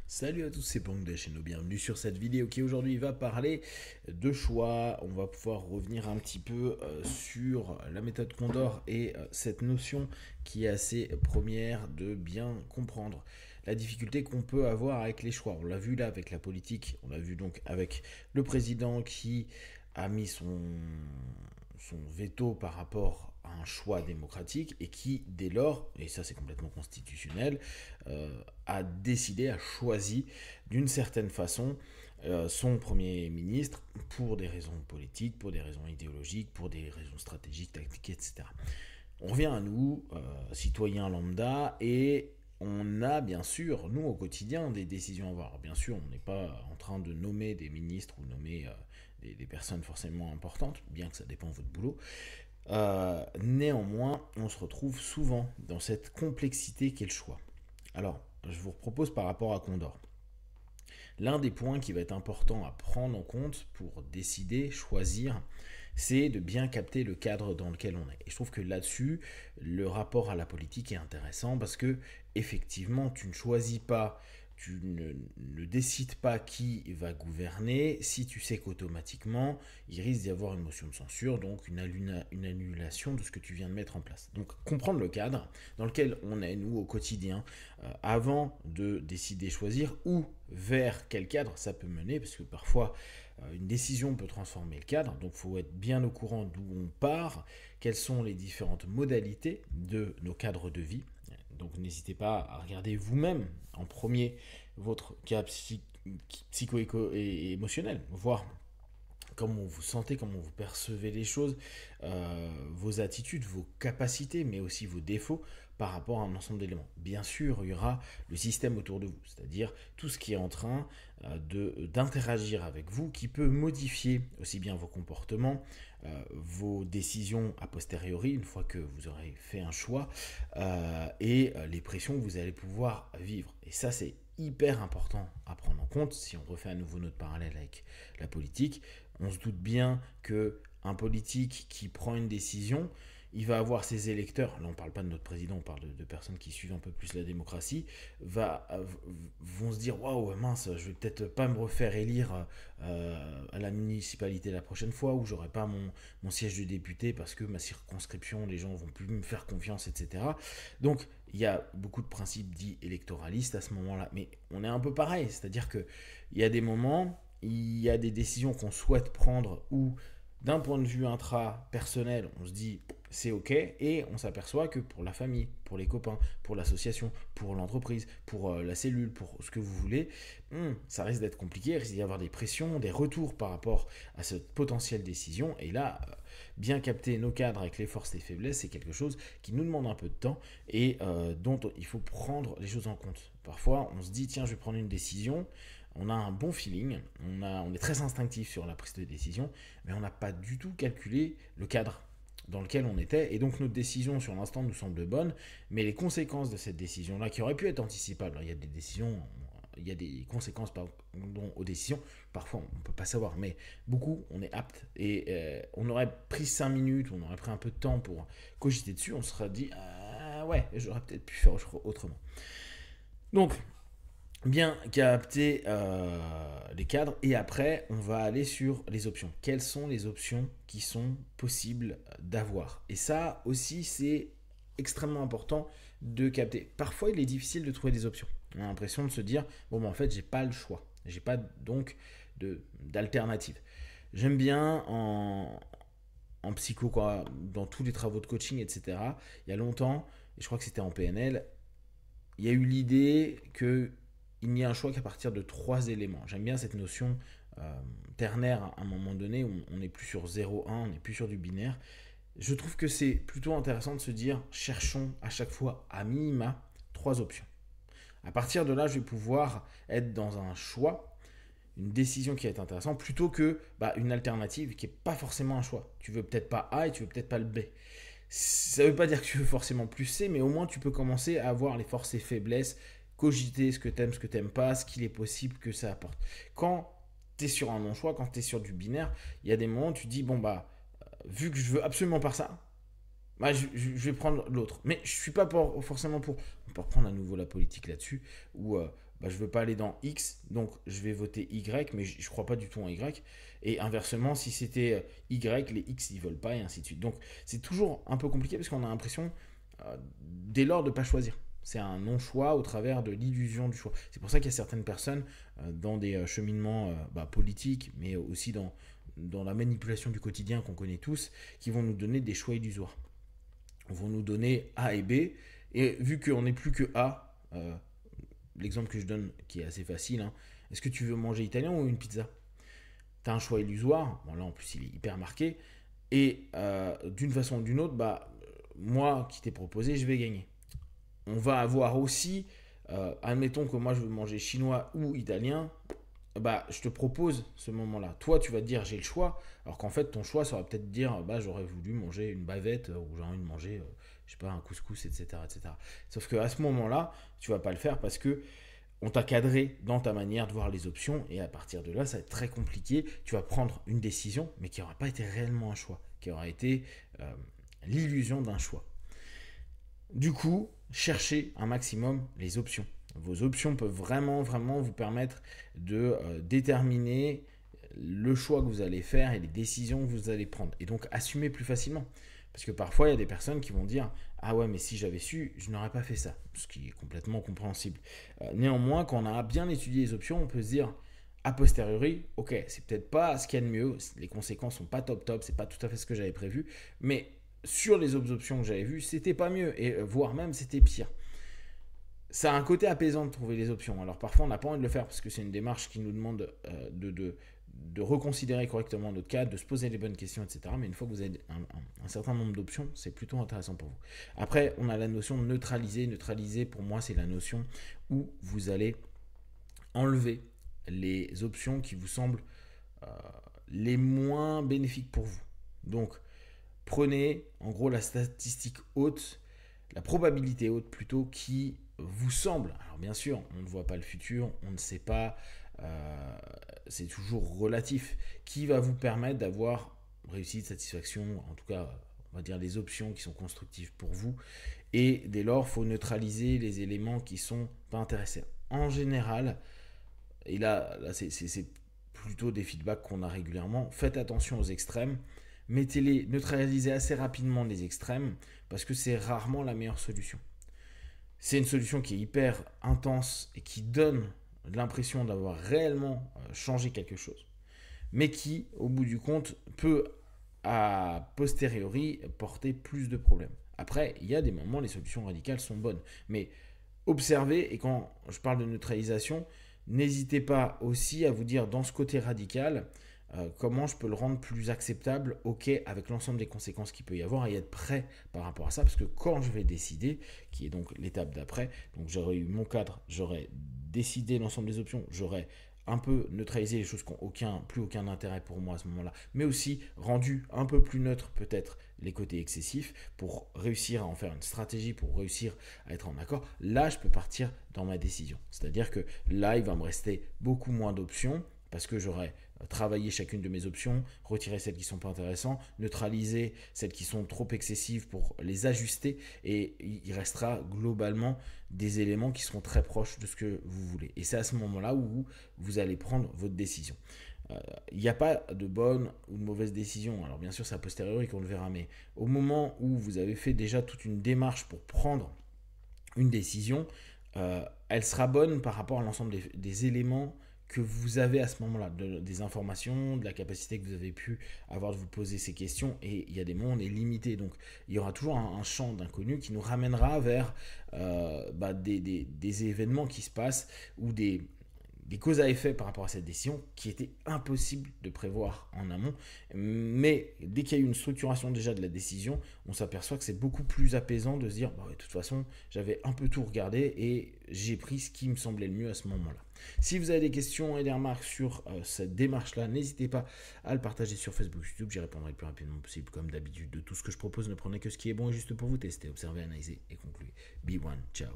Salut à tous, c'est Pong de la chaîne, bienvenue sur cette vidéo qui aujourd'hui va parler de choix. On va pouvoir revenir un petit peu sur la méthode Condor et cette notion qui est assez première de bien comprendre la difficulté qu'on peut avoir avec les choix. On l'a vu là avec la politique, on l'a vu donc avec le président qui a mis son veto par rapport à un choix démocratique et qui, dès lors, et ça c'est complètement constitutionnel, a décidé, a choisi d'une certaine façon son Premier ministre pour des raisons politiques, pour des raisons idéologiques, pour des raisons stratégiques, tactiques, etc. On revient à nous, citoyens lambda, et on a bien sûr, nous au quotidien, des décisions à avoir. Alors, bien sûr, on n'est pas en train de nommer des ministres ou nommer des personnes forcément importantes, bien que ça dépend de votre boulot. Néanmoins, on se retrouve souvent dans cette complexité qu'est le choix. Alors, je vous propose par rapport à Condor. L'un des points qui va être important à prendre en compte pour décider, choisir, c'est de bien capter le cadre dans lequel on est. Et je trouve que là-dessus, le rapport à la politique est intéressant parce que, effectivement, tu ne choisis pas, tu ne décides pas qui va gouverner si tu sais qu'automatiquement, il risque d'y avoir une motion de censure, donc une annulation de ce que tu viens de mettre en place. Donc, comprendre le cadre dans lequel on est, nous, au quotidien, avant de décider, choisir, ou vers quel cadre ça peut mener, parce que parfois, une décision peut transformer le cadre, donc il faut être bien au courant d'où on part, quelles sont les différentes modalités de nos cadres de vie. Donc n'hésitez pas à regarder vous-même en premier votre cas psycho-émotionnel, voir comment vous sentez, comment vous percevez les choses, vos attitudes, vos capacités, mais aussi vos défauts par rapport à un ensemble d'éléments. Bien sûr, il y aura le système autour de vous, c'est-à-dire tout ce qui est en train d'interagir avec vous, qui peut modifier aussi bien vos comportements, vos décisions a posteriori, une fois que vous aurez fait un choix, et les pressions que vous allez pouvoir vivre. Et ça, c'est hyper important à prendre en compte. Si on refait à nouveau notre parallèle avec la politique, on se doute bien que un politique qui prend une décision, il va avoir ses électeurs, là on ne parle pas de notre président, on parle de personnes qui suivent un peu plus la démocratie, vont se dire waouh mince, je vais peut-être pas me refaire élire à la municipalité la prochaine fois, ou j'aurai pas mon siège de député parce que ma circonscription, les gens vont plus me faire confiance, etc. Donc il y a beaucoup de principes dits électoralistes à ce moment-là, mais on est un peu pareil, c'est-à-dire que il y a des moments, il y a des décisions qu'on souhaite prendre où, d'un point de vue intra-personnel, on se dit c'est ok, et on s'aperçoit que pour la famille, pour les copains, pour l'association, pour l'entreprise, pour la cellule, pour ce que vous voulez, ça risque d'être compliqué, il risque d'y avoir des pressions, des retours par rapport à cette potentielle décision, et là, bien capter nos cadres avec les forces et les faiblesses, c'est quelque chose qui nous demande un peu de temps et dont il faut prendre les choses en compte. Parfois, on se dit, tiens, je vais prendre une décision, on a un bon feeling, on est très instinctif sur la prise de décision, mais on n'a pas du tout calculé le cadre dans lequel on était, et donc notre décision sur l'instant nous semble bonne, mais les conséquences de cette décision-là, qui auraient pu être anticipables, il y a des décisions, il y a des conséquences aux décisions, parfois on ne peut pas savoir, mais beaucoup on est apte, et on aurait pris 5 minutes, on aurait pris un peu de temps pour cogiter dessus, on se serait dit, ah ouais, j'aurais peut-être pu faire autrement. Donc, bien capter les cadres, et après on va aller sur les options. Quelles sont les options qui sont possibles d'avoir? Et ça aussi c'est extrêmement important de capter. Parfois il est difficile de trouver des options. On a l'impression de se dire bon ben en fait j'ai pas le choix. J'ai pas donc d'alternative. J'aime bien en psycho, quoi, dans tous les travaux de coaching, etc. Il y a longtemps, et je crois que c'était en PNL, il y a eu l'idée que il n'y a un choix qu'à partir de trois éléments. J'aime bien cette notion ternaire à un moment donné où on n'est plus sur 0, 1, on n'est plus sur du binaire. Je trouve que c'est plutôt intéressant de se dire cherchons à chaque fois à minima trois options. À partir de là, je vais pouvoir être dans un choix, une décision qui est intéressante, plutôt que une alternative qui n'est pas forcément un choix. Tu veux peut-être pas A et tu veux peut-être pas le B. Ça ne veut pas dire que tu veux forcément plus C, mais au moins tu peux commencer à avoir les forces et faiblesses, cogiter ce que t'aimes pas, ce qu'il est possible que ça apporte. Quand tu es sur un non-choix, quand tu es sur du binaire, il y a des moments où tu dis, bon vu que je veux absolument pas ça, je vais prendre l'autre. Mais je suis pas forcément pour. On peut reprendre à nouveau la politique là-dessus, où bah, je veux pas aller dans X, donc je vais voter Y, mais je crois pas du tout en Y. Et inversement, si c'était Y, les X ils veulent pas, et ainsi de suite. Donc c'est toujours un peu compliqué parce qu'on a l'impression dès lors de ne pas choisir. C'est un non-choix au travers de l'illusion du choix. C'est pour ça qu'il y a certaines personnes dans des cheminements politiques, mais aussi dans la manipulation du quotidien qu'on connaît tous, qui vont nous donner des choix illusoires. Ils vont nous donner A et B, et vu qu'on n'est plus que A, l'exemple que je donne qui est assez facile, hein, est-ce que tu veux manger italien ou une pizza? Tu as un choix illusoire, bon là en plus il est hyper marqué, et d'une façon ou d'une autre, bah, moi qui t'ai proposé, je vais gagner. On va avoir aussi, admettons que moi je veux manger chinois ou italien, bah je te propose ce moment-là. Toi tu vas te dire j'ai le choix, alors qu'en fait ton choix ça va peut-être te dire bah j'aurais voulu manger une bavette ou j'ai envie de manger je sais pas un couscous etc etc. Sauf que à ce moment-là tu vas pas le faire parce que on t'a cadré dans ta manière de voir les options et à partir de là ça va être très compliqué. Tu vas prendre une décision mais qui n'aura pas été réellement un choix, qui aura été l'illusion d'un choix. Du coup, cherchez un maximum les options. Vos options peuvent vraiment, vraiment vous permettre de déterminer le choix que vous allez faire et les décisions que vous allez prendre. Et donc, assumez plus facilement. Parce que parfois, il y a des personnes qui vont dire ah ouais, mais si j'avais su, je n'aurais pas fait ça. Ce qui est complètement compréhensible. Néanmoins, quand on a bien étudié les options, on peut se dire a posteriori, ok, c'est peut-être pas ce qu'il y a de mieux, les conséquences sont pas top top, c'est pas tout à fait ce que j'avais prévu, mais sur les autres options que j'avais vues, c'était pas mieux, et voire même c'était pire. Ça a un côté apaisant de trouver les options. Alors parfois on n'a pas envie de le faire parce que c'est une démarche qui nous demande de reconsidérer correctement notre cas, de se poser les bonnes questions, etc. Mais une fois que vous avez un certain nombre d'options, c'est plutôt intéressant pour vous. Après, on a la notion de neutraliser. Neutraliser, pour moi, c'est la notion où vous allez enlever les options qui vous semblent euh, les moins bénéfiques pour vous. Donc, prenez en gros la statistique haute, la probabilité haute plutôt, qui vous semble, alors bien sûr, on ne voit pas le futur, on ne sait pas, c'est toujours relatif, qui va vous permettre d'avoir réussite, satisfaction, en tout cas, on va dire les options qui sont constructives pour vous. Et dès lors, il faut neutraliser les éléments qui sont pas intéressants. En général, et là c'est plutôt des feedbacks qu'on a régulièrement, faites attention aux extrêmes, mettez-les, neutralisez assez rapidement les extrêmes, parce que c'est rarement la meilleure solution. C'est une solution qui est hyper intense et qui donne l'impression d'avoir réellement changé quelque chose, mais qui, au bout du compte, peut a posteriori porter plus de problèmes. Après, il y a des moments, les solutions radicales sont bonnes, mais observez, et quand je parle de neutralisation, n'hésitez pas aussi à vous dire dans ce côté radical, comment je peux le rendre plus acceptable, ok, avec l'ensemble des conséquences qu'il peut y avoir, et être prêt par rapport à ça, parce que quand je vais décider, qui est donc l'étape d'après, donc j'aurais eu mon cadre, j'aurais décidé l'ensemble des options, j'aurais un peu neutralisé les choses qui n'ont plus aucun intérêt pour moi à ce moment-là, mais aussi rendu un peu plus neutre peut-être les côtés excessifs pour réussir à en faire une stratégie, pour réussir à être en accord. Là, je peux partir dans ma décision. C'est-à-dire que là, il va me rester beaucoup moins d'options parce que j'aurais travaillé chacune de mes options, retirer celles qui ne sont pas intéressantes, neutraliser celles qui sont trop excessives pour les ajuster, et il restera globalement des éléments qui seront très proches de ce que vous voulez. Et c'est à ce moment-là où vous allez prendre votre décision. Il n'y a pas de bonne ou de mauvaise décision. Alors bien sûr, c'est a posteriori qu'on le verra, mais au moment où vous avez fait déjà toute une démarche pour prendre une décision, elle sera bonne par rapport à l'ensemble des éléments que vous avez à ce moment-là, des informations, de la capacité que vous avez pu avoir de vous poser ces questions, et il y a des moments où on est limité, donc il y aura toujours un champ d'inconnu qui nous ramènera vers des événements qui se passent, ou des causes à effet par rapport à cette décision qui était impossible de prévoir en amont. Mais dès qu'il y a eu une structuration déjà de la décision, on s'aperçoit que c'est beaucoup plus apaisant de se dire de toute façon, j'avais un peu tout regardé et j'ai pris ce qui me semblait le mieux à ce moment-là. Si vous avez des questions et des remarques sur cette démarche-là, n'hésitez pas à le partager sur Facebook, YouTube. J'y répondrai le plus rapidement possible. Comme d'habitude, de tout ce que je propose, ne prenez que ce qui est bon et juste pour vous. Testez, observez, analysez et concluez. Be one, ciao.